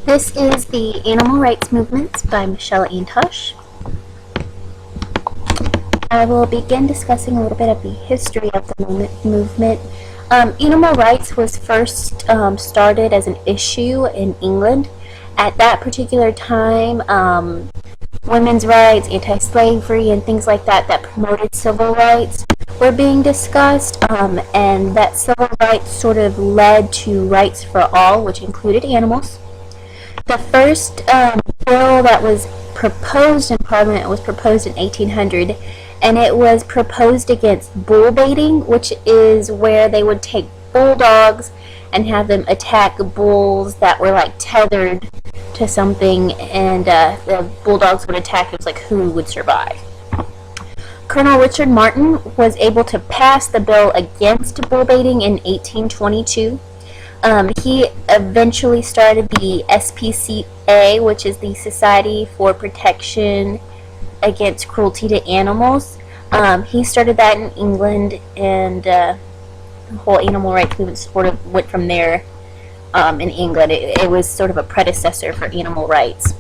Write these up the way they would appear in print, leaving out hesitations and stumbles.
This is the Animal Rights Movement by Michele Antosh. I will begin discussing a little bit of the history of the movement. Animal rights was first started as an issue in England. At that particular time, women's rights, anti-slavery, and things like that that promoted civil rights were being discussed, and that civil rights sort of led to rights for all, which included animals. The first bill that was proposed in Parliament was proposed in 1800, and it was proposed against bull baiting, which is where they would take bulldogs and have them attack bulls that were like tethered to something, and the bulldogs would attack. It was like who would survive. Colonel Richard Martin was able to pass the bill against bull baiting in 1822. He eventually started the SPCA, which is the Society for Protection Against Cruelty to Animals. He started that in England, and the whole animal rights movement sort of went from there in England. It was sort of a predecessor for animal rights.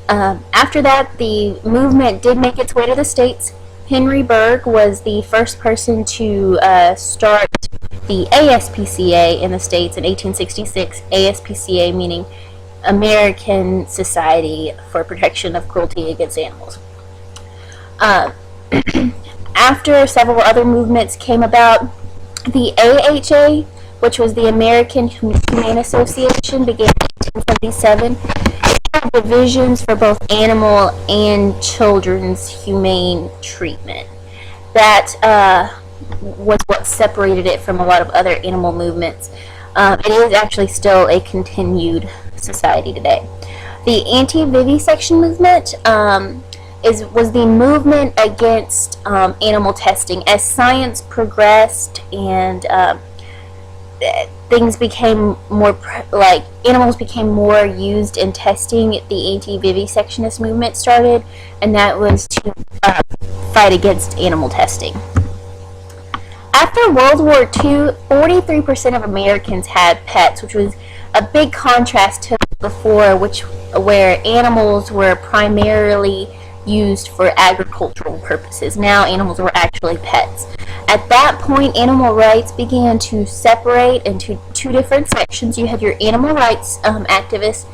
After that, the movement did make its way to the States. Henry Bergh was the first person to start the ASPCA in the States in 1866. ASPCA meaning American Society for Protection of Cruelty Against Animals. After several other movements came about, the AHA, which was the American Humane Association, began in 1877. It had divisions for both animal and children's humane treatment. That was what separated it from a lot of other animal movements. It is actually still a continued society today. The anti-vivisection movement was the movement against animal testing. As science progressed and things became more animals became more used in testing, the anti-vivisectionist movement started, and that was to fight against animal testing. After World War II, 43% of Americans had pets, which was a big contrast to before, where animals were primarily used for agricultural purposes. Now animals were actually pets. At that point, animal rights began to separate into two different sections. You had your animal rights activists,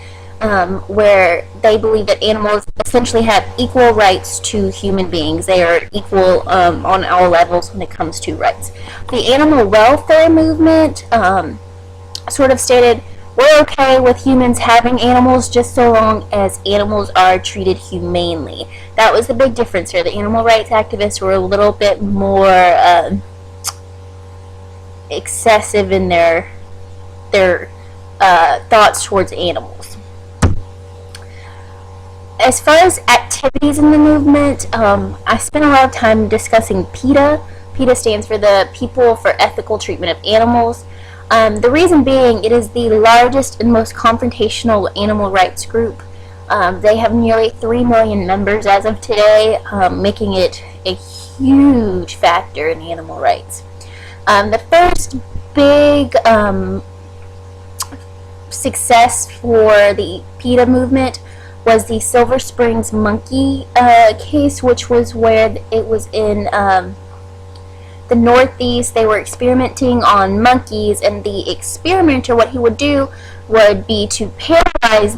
where they believe that animals essentially have equal rights to human beings. They are equal on all levels when it comes to rights. The animal welfare movement sort of stated, we're okay with humans having animals just so long as animals are treated humanely. That was the big difference here. The animal rights activists were a little bit more excessive in their thoughts towards animals. As far as activities in the movement, I spent a lot of time discussing PETA. PETA stands for the People for Ethical Treatment of Animals. The reason being, it is the largest and most confrontational animal rights group. They have nearly 3 million members as of today, making it a huge factor in animal rights. The first big success for the PETA movement was the Silver Springs monkey case, which was where it was in the Northeast. They were experimenting on monkeys, and the experimenter, what he would do would be to paralyze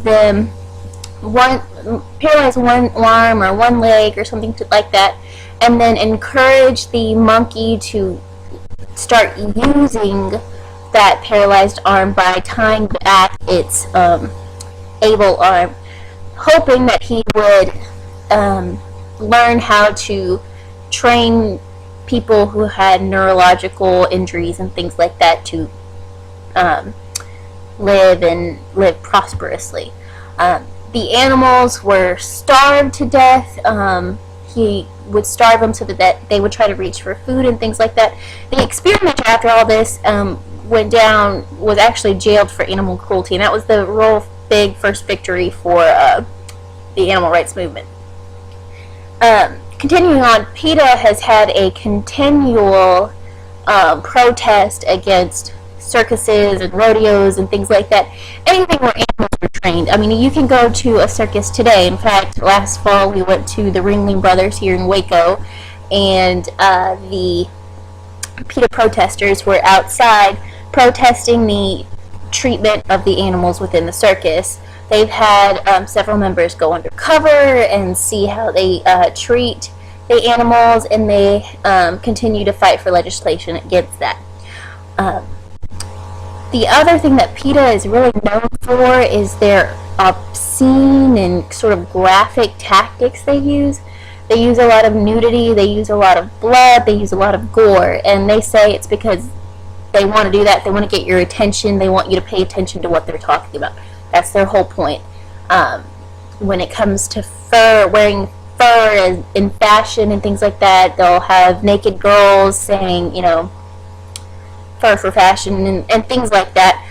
one arm or one leg or something like that, and then encourage the monkey to start using that paralyzed arm by tying back its able arm, hoping that he would learn how to train people who had neurological injuries and things like that to live prosperously. The animals were starved to death. He would starve them so that they would try to reach for food and things like that. The experimenter, after all this went down, was actually jailed for animal cruelty, and that was the real big first victory for the animal rights movement. Continuing on, PETA has had a continual protest against circuses and rodeos and things like that. Anything where animals are trained. I mean, you can go to a circus today. In fact, last fall we went to the Ringling Brothers here in Waco, and the PETA protesters were outside protesting the treatment of the animals within the circus. They've had several members go undercover and see how they treat the animals, and they continue to fight for legislation against that. The other thing that PETA is really known for is their obscene and sort of graphic tactics they use. They use a lot of nudity, they use a lot of blood, they use a lot of gore, and they say it's because they want to do that. They want to get your attention. They want you to pay attention to what they're talking about. That's their whole point. When it comes to fur, wearing fur in fashion and things like that, they'll have naked girls saying, you know, fur for fashion and things like that.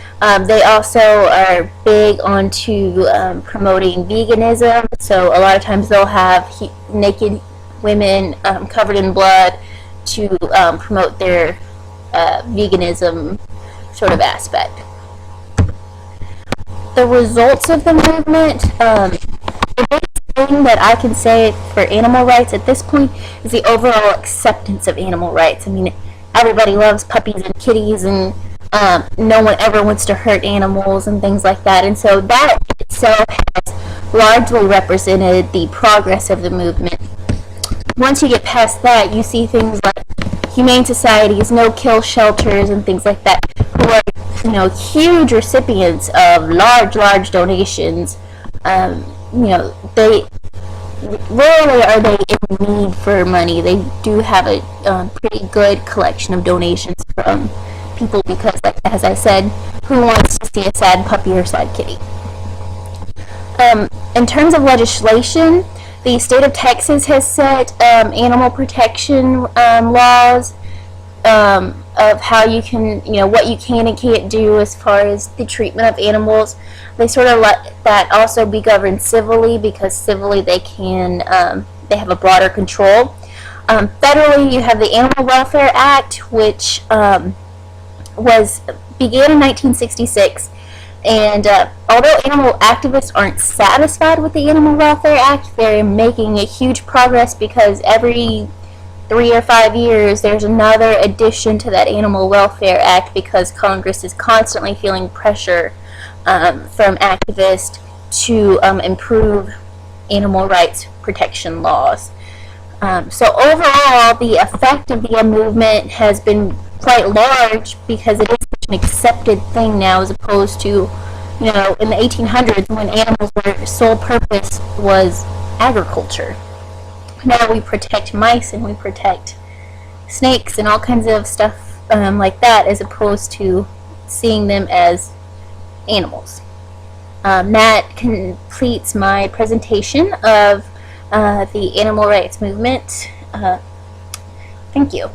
They also are big onto promoting veganism. So a lot of times they'll have naked women covered in blood to promote their veganism sort of aspect. The results of the movement, the biggest thing that I can say for animal rights at this point is the overall acceptance of animal rights. I mean, everybody loves puppies and kitties, and no one ever wants to hurt animals and things like that. And so that itself has largely represented the progress of the movement. Once you get past that, you see things like humane societies, no-kill shelters, and things like that, who are, you know, huge recipients of large donations. You know, they rarely are they in need for money. They do have a pretty good collection of donations from people because, like, as I said, who wants to see a sad puppy or sad kitty? In terms of legislation, the state of Texas has set animal protection laws of how you can, you know, what you can and can't do as far as the treatment of animals. They sort of let that also be governed civilly, because civilly they can, they have a broader control. Federally, you have the Animal Welfare Act, which began in 1966. And although animal activists aren't satisfied with the Animal Welfare Act, they're making a huge progress, because every 3 or 5 years there's another addition to that Animal Welfare Act, because Congress is constantly feeling pressure from activists to improve animal rights protection laws. So overall, the effect of the movement has been quite large, because it is such an accepted thing now, as opposed to, you know, in the 1800s when animals' their sole purpose was agriculture. Now we protect mice and we protect snakes and all kinds of stuff like that, as opposed to seeing them as animals. That completes my presentation of the animal rights movement. Thank you.